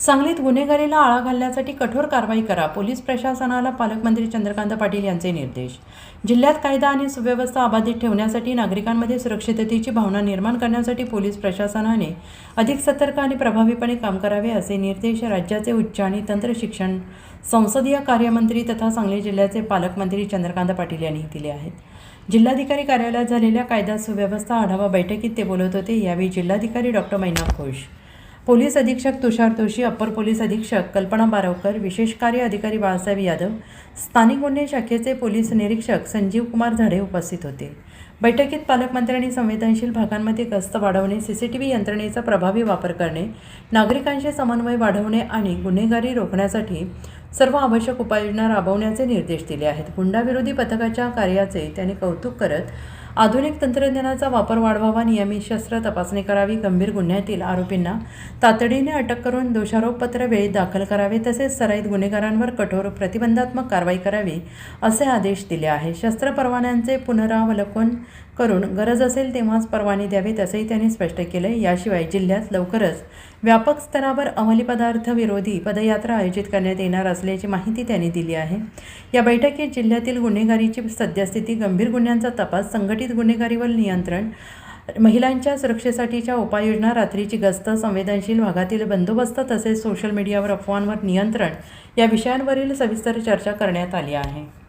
सांगलीत गुन्हेगारीला आळा घालण्यासाठी कठोर कारवाई करा. पोलीस प्रशासनाला पालकमंत्री चंद्रकांत पाटील यांचे निर्देश. जिल्ह्यात कायदा आणि सुव्यवस्था अबाधित ठेवण्यासाठी नागरिकांमध्ये सुरक्षिततेची भावना निर्माण करण्यासाठी पोलीस प्रशासनाने अधिक सतर्क आणि प्रभावीपणे काम करावे असे निर्देश राज्याचे उच्च आणि तंत्र शिक्षण संसदीय कार्यमंत्री तथा सांगली जिल्ह्याचे पालकमंत्री चंद्रकांत पाटील यांनी दिले आहेत. जिल्हाधिकारी कार्यालयात झालेल्या कायदा सुव्यवस्था आढावा बैठकीत ते बोलत होते. यावेळी जिल्हाधिकारी डॉक्टर मैना घोष, पोलीस अधीक्षक तुषार जोशी, अप्पर पोलीस अधीक्षक कल्पना बारवकर, विशेष कार्य अधिकारी बाळासाहेब यादव, स्थानिक गुन्हे शाखेचे पोलीस निरीक्षक संजीव कुमार झाडे उपस्थित होते. बैठकीत पालकमंत्र्यांनी संवेदनशील भागांमध्ये गस्त वाढवणे, CCTV यंत्रणेचा प्रभावी वापर करणे, नागरिकांशी समन्वय वाढवणे आणि गुन्हेगारी रोखण्यासाठी सर्व आवश्यक उपाययोजना राबवण्याचे निर्देश दिले आहेत. गुंडाविरोधी पथकाच्या कार्याचे त्यांनी कौतुक करत आधुनिक तंत्रज्ञानाचा वापर वाढवावा, नियमित शस्त्र तपासणी करावी, गंभीर गुन्ह्यातील आरोपींना तातडीने अटक करून दोषारोपपत्र वेळेत दाखल करावे, तसेच सराईत गुन्हेगारांवर कठोर प्रतिबंधात्मक कारवाई करावी असे आदेश दिले आहेत. शस्त्र परवान्यांचे पुनरावलोकन करून गरज असेल तेव्हाच परवाने द्यावेत असेही त्यांनी स्पष्ट केले. याशिवाय जिल्ह्यात लवकरच व्यापक स्तरावर अंमली पदार्थ विरोधी पदयात्रा आयोजित करण्यात येणार असल्याची माहिती त्यांनी दिली आहे. या बैठकीत जिल्ह्यातील गुन्हेगारीची सद्यस्थिती, गंभीर गुन्ह्यांचा तपास, संघटित गुन्हेगारीवर नियंत्रण, महिलांच्या सुरक्षेसाठीच्या उपाययोजना, रात्रीची गस्त, संवेदनशील भागातील बंदोबस्त तसेच सोशल मीडियावर अफवांवर नियंत्रण या विषयांवरील सविस्तर चर्चा करण्यात आली आहे.